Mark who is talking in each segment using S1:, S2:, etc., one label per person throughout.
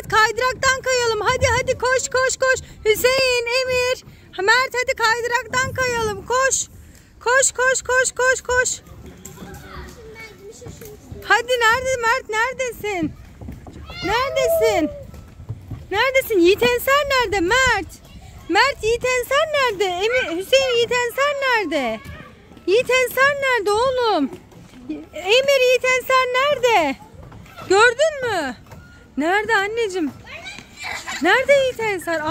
S1: Mert kaydıraktan kayalım. Hadi hadi koş koş koş. Hüseyin, Emir, Mert hadi kaydıraktan kayalım. Koş. Koş koş koş koş koş. Hadi nerede Mert, neredesin? Neredesin? Neredesin? Yiğit Ensar nerede Mert? Mert, Yiğit Ensar nerede? Emir, Hüseyin, Yiğit Ensar nerede? Yiğit Ensar nerede oğlum? Emir, Yiğit Ensar nerede? Gördün mü? Nerede anneciğim? Nerede Yiğit Ensar?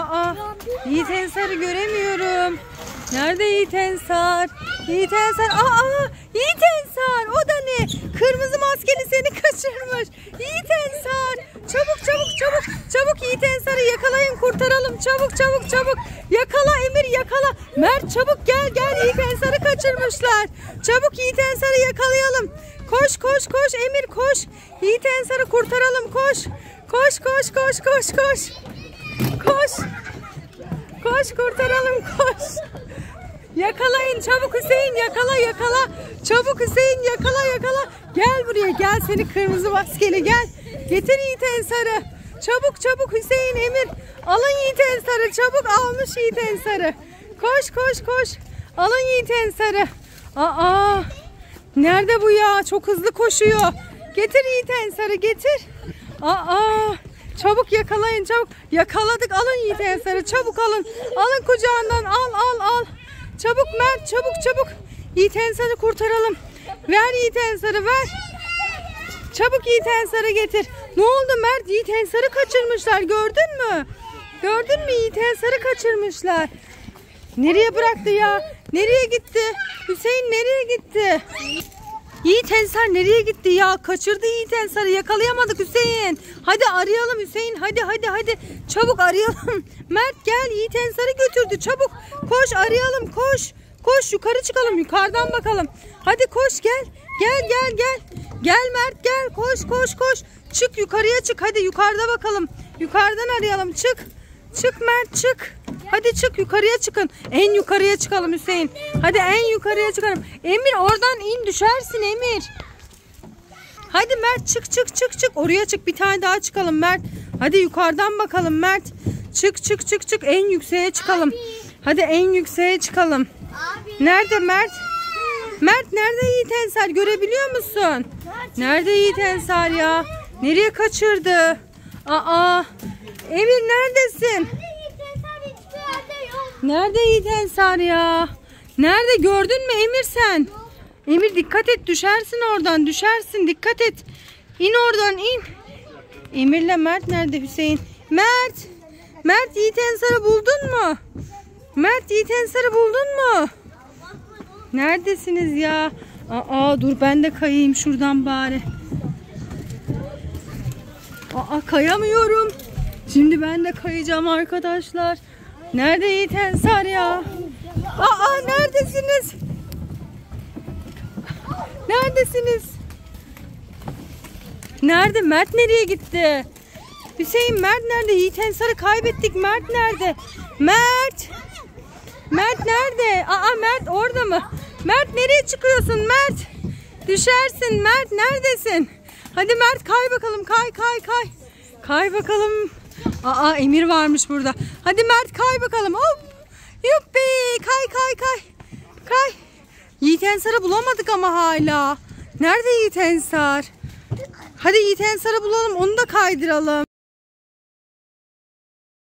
S1: Yiğit Ensar'ı göremiyorum. Nerede Yiğit Ensar? Yiğit Ensar. Yiğit Ensar. O da ne? Kırmızı maskeli seni kaçırmış. Yiğit Ensar. Çabuk çabuk çabuk. Çabuk Yiğit Ensar'ı yakalayın, kurtaralım. Çabuk çabuk çabuk. Yakala Emir, yakala. Mert çabuk gel gel. Yiğit Ensar'ı kaçırmışlar. Çabuk Yiğit Ensar'ı yakalayalım. Koş koş koş Emir koş. Yiğit Ensar'ı kurtaralım, koş. Koş koş koş koş koş. Koş. Koş kurtaralım, koş. Yakalayın çabuk Hüseyin, yakala yakala. Çabuk Hüseyin, yakala yakala. Gel buraya gel, seni kırmızı maskeli gel. Getir Yiğit Ensar'ı. Çabuk çabuk Hüseyin, Emir. Alın Yiğit Ensar'ı, çabuk, almış Yiğit Ensar'ı. Koş koş koş. Alın Yiğit Ensar'ı. Nerede bu ya? Çok hızlı koşuyor. Getir Yiğit Ensar'ı, getir. Çabuk yakalayın, çabuk. Yakaladık, alın Yiğit Ensar'ı, çabuk alın. Alın kucağından, al. Çabuk Mert, çabuk çabuk. Yiğit Ensar'ı kurtaralım. Ver Yiğit Ensar'ı, ver. Çabuk Yiğit Ensar'ı getir. Ne oldu Mert? Yiğit Ensar'ı kaçırmışlar, gördün mü? Gördün mü? Yiğit Ensar'ı kaçırmışlar. Nereye bıraktı ya? Nereye gitti? Hüseyin nereye gitti? Yiğit Ensar nereye gitti ya? Kaçırdı Yiğit Ensar'ı, yakalayamadık Hüseyin. Hadi arayalım Hüseyin, hadi. Çabuk arayalım. Mert gel, Yiğit Ensar'ı götürdü, çabuk. Koş arayalım, koş. Koş yukarı çıkalım, yukarıdan bakalım. Hadi koş gel. Gel. Gel Mert gel, koş. Çık yukarıya, çık, hadi yukarıda bakalım. Yukarıdan arayalım, çık. Çık Mert, çık. Hadi çık, yukarıya çıkın. En yukarıya çıkalım Hüseyin. Hadi en yukarıya çıkalım. Emir oradan in, düşersin Emir. Hadi Mert çık. Oraya çık, bir tane daha çıkalım Mert. Hadi yukarıdan bakalım Mert. Çık. En yükseğe çıkalım. Hadi en yükseğe çıkalım. Nerede Mert? Mert nerede Yiğit Ensar? Görebiliyor musun? Nerede Yiğit Ensar ya? Nereye kaçırdı? Emir neredesin? Nerede Yiğit Ensar ya? Nerede, gördün mü Emir sen? Emir dikkat et, düşersin oradan, düşersin, dikkat et. İn oradan, in. Emir'le Mert nerede Hüseyin? Mert Yiğit Ensar'ı buldun mu? Mert Yiğit Ensar'ı buldun mu? Neredesiniz ya? Dur ben de kayayım şuradan bari. Kayamıyorum. Şimdi ben de kayacağım arkadaşlar. Nerede Yiğit Ensar ya? Neredesiniz? Neredesiniz? Nerede? Mert nereye gitti? Hüseyin, Mert nerede? Yiğit Ensar'ı kaybettik. Mert nerede? Mert nerede? Mert orada mı? Mert nereye çıkıyorsun Mert? Düşersin Mert, neredesin? Hadi Mert kay bakalım, kay. Kay bakalım. Emir varmış burada. Hadi Mert kay bakalım. Hop. Yuppi. Kay. Yiğit Ensar'ı bulamadık ama hala. Nerede Yiğit Ensar? Hadi Yiğit Ensar'ı bulalım, onu da kaydıralım.